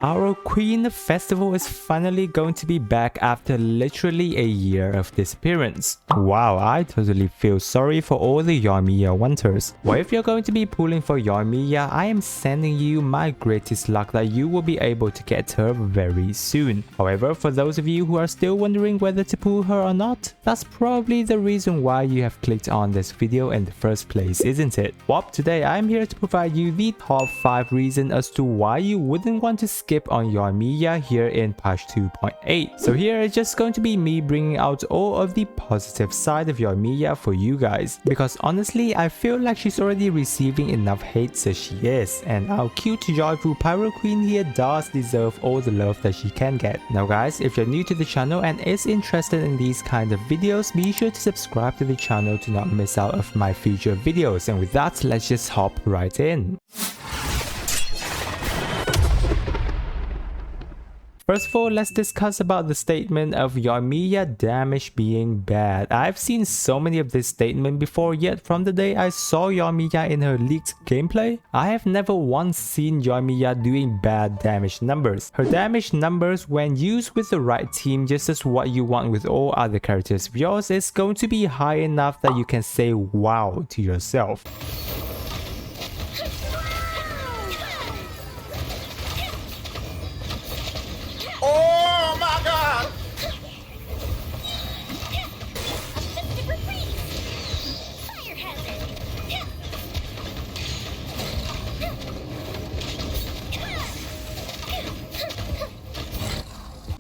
Our Queen Festival is finally going to be back after literally a year of disappearance. Wow, I totally feel sorry for all the Yoimiya wanters. Well, if you're going to be pulling for Yoimiya, I am sending you my greatest luck that you will be able to get her very soon. However, for those of you who are still wondering whether to pull her or not, that's probably the reason why you have clicked on this video in the first place, isn't it? Well, today I'm here to provide you the top 5 reasons as to why you wouldn't want to skip on Yoimiya here in patch 2.8. So here is just going to be me bringing out all of the positive side of Yoimiya for you guys, because honestly I feel like she's already receiving enough hate as she is, and our cute joyful Pyro Queen here does deserve all the love that she can get. Now guys, if you're new to the channel and is interested in these kind of videos, be sure to subscribe to the channel to not miss out of my future videos, and with that, let's just hop right in. First of all, let's discuss about the statement of Yoimiya damage being bad. I've seen so many of this statement before, yet from the day I saw Yoimiya in her leaked gameplay, I have never once seen Yoimiya doing bad damage numbers. Her damage numbers when used with the right team, just as what you want with all other characters of yours, is going to be high enough that you can say wow to yourself.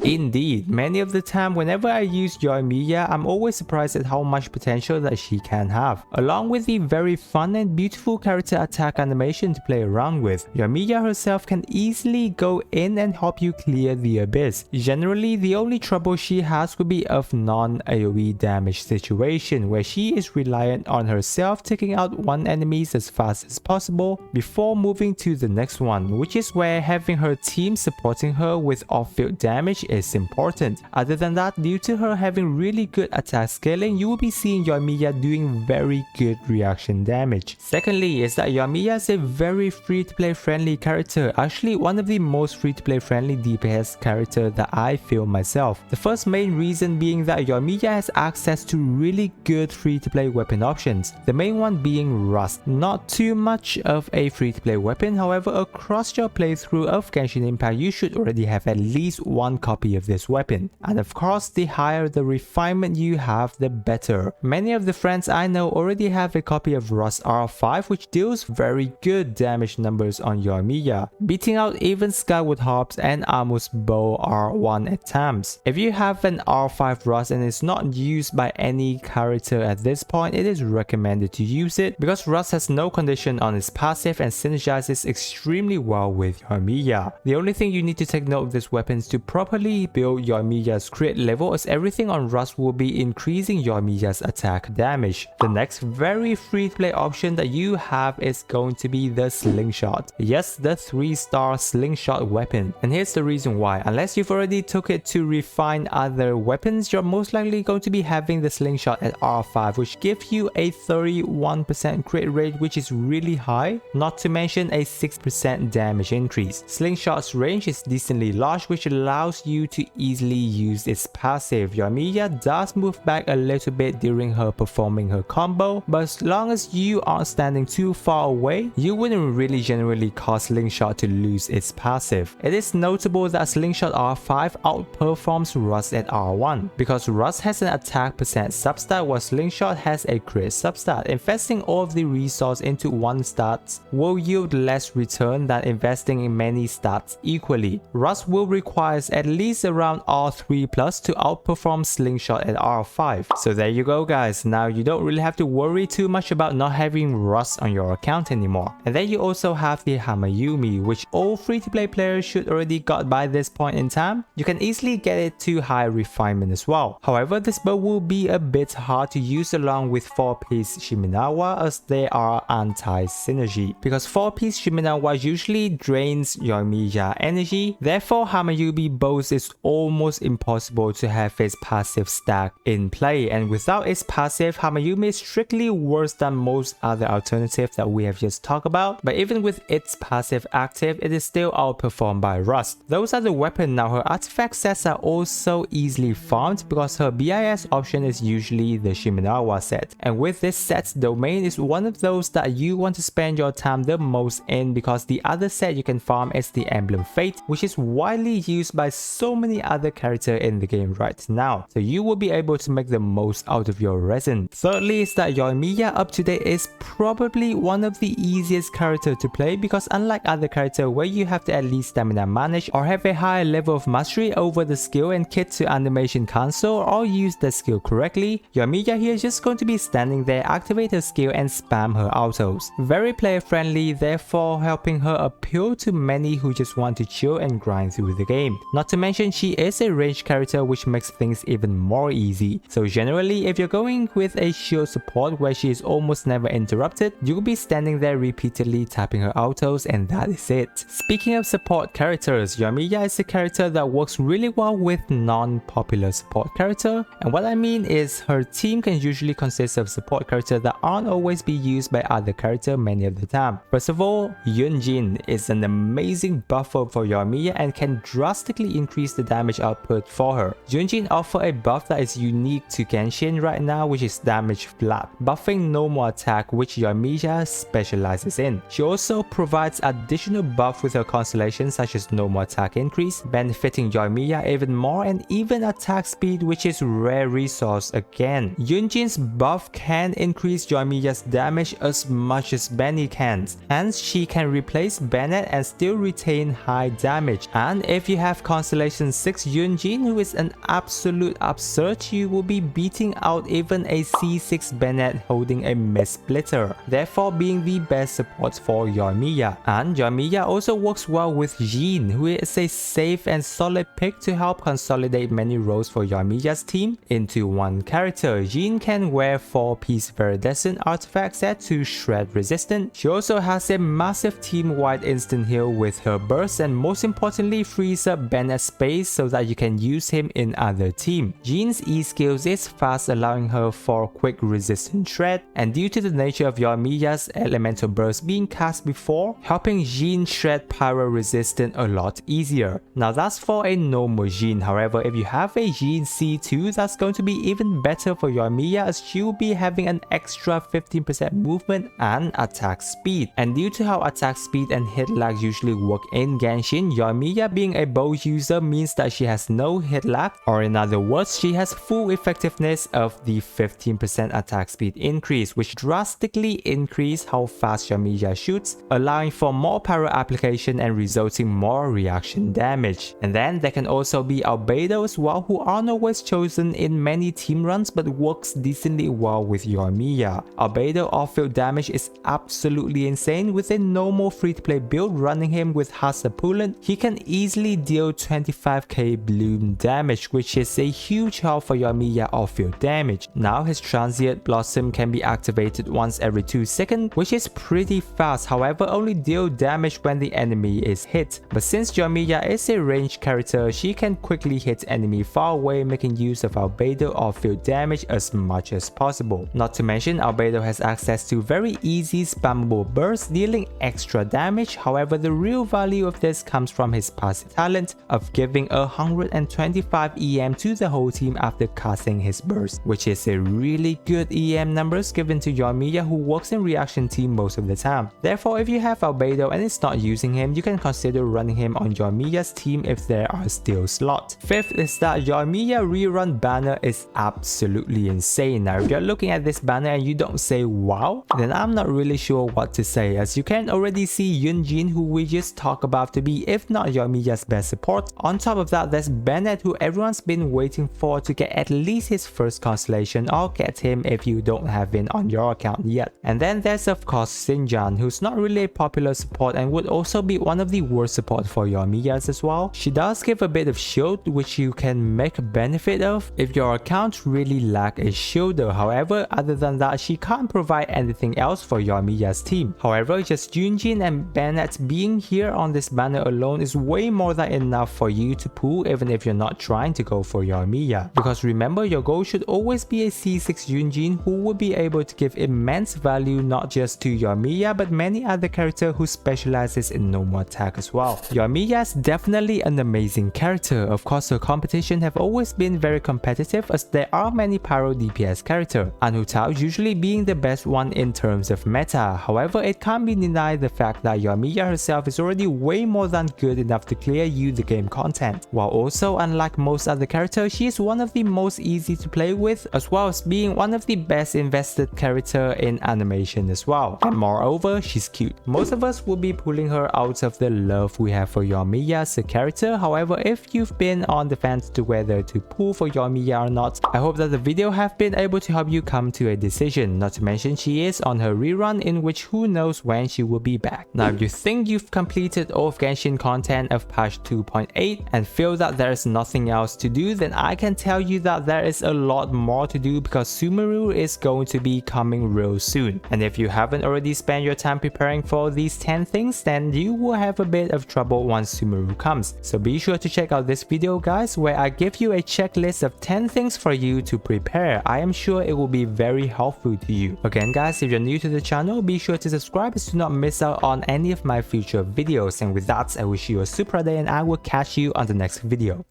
Indeed, many of the time whenever I use Yoimiya, I'm always surprised at how much potential that she can have. Along with the very fun and beautiful character attack animation to play around with, Yoimiya herself can easily go in and help you clear the abyss. Generally, the only trouble she has would be of non-AoE damage situation, where she is reliant on herself taking out one enemies as fast as possible before moving to the next one, which is where having her team supporting her with off-field damage is important. Other than that, due to her having really good attack scaling, you will be seeing Yoimiya doing very good reaction damage. Secondly is that Yoimiya is a very free-to-play friendly character, actually one of the most free-to-play friendly DPS character that I feel myself. The first main reason being that Yoimiya has access to really good free-to-play weapon options, the main one being Rust. Not too much of a free-to-play weapon, however across your playthrough of Genshin Impact you should already have at least one copy of this weapon, and of course the higher the refinement you have, the better. Many of the friends I know already have a copy of Rust R5, which deals very good damage numbers on Yoimiya, beating out even Skyward Harps and Amu's Bow R1 at times. If you have an R5 Rust and it's not used by any character at this point, it is recommended to use it because Rust has no condition on its passive and synergizes extremely well with Yoimiya. The only thing you need to take note of this weapon is to properly build Yoimiya's crit level, as everything on Rust will be increasing Yoimiya's attack damage. The next very free-to-play option that you have is going to be the slingshot. Yes, the 3-star slingshot weapon. And here's the reason why. Unless you've already took it to refine other weapons, you're most likely going to be having the slingshot at R5, which gives you a 31% crit rate, which is really high, not to mention a 6% damage increase. Slingshot's range is decently large, which allows you to easily use its passive. Yoimiya does move back a little bit during her performing her combo, but as long as you aren't standing too far away, you wouldn't really generally cause Slingshot to lose its passive. It is notable that Slingshot R5 outperforms Rust at R1, because Rust has an attack percent substat while Slingshot has a crit substat. Investing all of the resource into one stat will yield less return than investing in many stats equally. Rust will require at least around R3 plus to outperform Slingshot at R5. So there you go guys, now you don't really have to worry too much about not having Rust on your account anymore. And then you also have the Yoimiya, which all free-to-play players should already got by this point in time. You can easily get it to high refinement as well. However, this build will be a bit hard to use along with 4-piece Shiminawa, as they are anti-synergy, because 4-piece Shiminawa usually drains Yoimiya energy. Therefore, Yoimiya bows it's almost impossible to have its passive stack in play, and without its passive, Hamayumi is strictly worse than most other alternatives that we have just talked about, but even with its passive active, it is still outperformed by Rust. Those are the weapons. Now her artifact sets are also easily farmed because her BIS option is usually the Shimenawa set, and with this set's domain is one of those that you want to spend your time the most in, because the other set you can farm is the Emblem Fate, which is widely used by so many other characters in the game right now, so you will be able to make the most out of your resin. Thirdly is that Yoimiya up to date is probably one of the easiest characters to play, because unlike other characters where you have to at least stamina manage or have a higher level of mastery over the skill and kit to animation cancel or use the skill correctly, Yoimiya here is just going to be standing there, activate her skill and spam her autos. Very player friendly, therefore helping her appeal to many who just want to chill and grind through the game. Not to mention she is a ranged character, which makes things even more easy. So generally if you're going with a shield support where she is almost never interrupted, you'll be standing there repeatedly tapping her autos, and that is it. Speaking of support characters, Yoimiya is a character that works really well with non-popular support character, and what I mean is her team can usually consist of support characters that aren't always be used by other characters many of the time. First of all, Yunjin is an amazing buffer for Yoimiya and can drastically increase the damage output for her. Yunjin offers a buff that is unique to Genshin right now, which is damage flat, buffing normal attack, which Yoimiya specializes in. She also provides additional buff with her constellation such as normal attack increase, benefiting Yoimiya even more, and even attack speed, which is rare resource again. Yunjin's buff can increase Yoimiya's damage as much as Benny can, hence she can replace Bennett and still retain high damage. And if you have Constellation 6 Yunjin, who is an absolute absurd, you will be beating out even a C6 Bennett holding a Mist Splitter, therefore being the best support for Yoimiya. And Yoimiya also works well with Jin, who is a safe and solid pick to help consolidate many roles for Yoimiya's team into one character. Jin can wear 4-piece Viridescent artifact set to shred resistant. She also has a massive team-wide instant heal with her burst, and most importantly frees up Bennett's space so that you can use him in other team. Jin's E skills is fast, allowing her for quick resistant shred, and due to the nature of Yoimiya's elemental burst being cast before, helping Jin shred pyro resistant a lot easier. Now that's for a normal Jin. However, if you have a Jin C2, that's going to be even better for Yoimiya, as she will be having an extra 15% movement and attack speed. And due to how attack speed and hit lag usually work in Genshin, Yoimiya being a bow user means that she has no hit lag, or in other words, she has full effectiveness of the 15% attack speed increase, which drastically increase how fast Yoimiya shoots, allowing for more pyro application and resulting more reaction damage. And then there can also be Albedo as well, who aren't always chosen in many team runs but works decently well with Yoimiya. Albedo off-field damage is absolutely insane. With a normal free-to-play build running him with Hasapulent, he can easily deal 25k bloom damage, which is a huge help for Yoimiya off-field damage. Now his Transient Blossom can be activated once every 2 seconds, which is pretty fast, however only deal damage when the enemy is hit. But since Yoimiya is a ranged character, she can quickly hit enemy far away, making use of Albedo off-field damage as much as possible. Not to mention, Albedo has access to very easy spammable bursts, dealing extra damage. However, the real value of this comes from his passive talent of giving 125 EM to the whole team after casting his burst, which is a really good EM numbers given to Yoimiya, who works in reaction team most of the time. Therefore, if you have Albedo and it's not using him, you can consider running him on Yoimiya's team if there are still slots. Fifth is that Yoimiya Rerun Banner is absolutely insane. Now if you're looking at this banner and you don't say wow, then I'm not really sure what to say, as you can already see Yunjin, who we just talked about to be if not Yoimiya's best support. On top of that, there's Bennett, who everyone's been waiting for to get at least his first constellation, or get him if you don't have him on your account yet. And then there's of course Xinjiang, who's not really a popular support and would also be one of the worst support for Yoimiya's as well. She does give a bit of shield, which you can make a benefit of if your account really lack a shielder. However, other than that, she can't provide anything else for Yoimiya's team. However, just Yunjin and Bennett being here on this banner alone is way more than enough for you you to pull even if you're not trying to go for Yoimiya. Because remember, your goal should always be a C6 Yunjin who will be able to give immense value not just to Yoimiya but many other characters who specializes in normal attack as well. Yoimiya is definitely an amazing character. Of course, her competition have always been very competitive as there are many pyro DPS characters, and Hu Tao usually being the best one in terms of meta. However, it can't be denied the fact that Yoimiya herself is already way more than good enough to clear you the game content, while also, unlike most other characters, she is one of the most easy to play with, as well as being one of the best invested character in animation as well. And moreover, she's cute. Most of us will be pulling her out of the love we have for Yoimiya as a character. However, if you've been on the fence to whether to pull for Yoimiya or not, I hope that the video have been able to help you come to a decision. Not to mention she is on her rerun, in which who knows when she will be back. Now, if you think you've completed all of Genshin content of patch 2.8 and feel that there is nothing else to do, then I can tell you that there is a lot more to do because Sumeru is going to be coming real soon. And if you haven't already spent your time preparing for these 10 things, then you will have a bit of trouble once Sumeru comes. So be sure to check out this video, guys, where I give you a checklist of 10 things for you to prepare. I am sure it will be very helpful to you. Again, guys, if you're new to the channel, be sure to subscribe to not miss out on any of my future videos. And with that, I wish you a super day and I will catch you on the next video.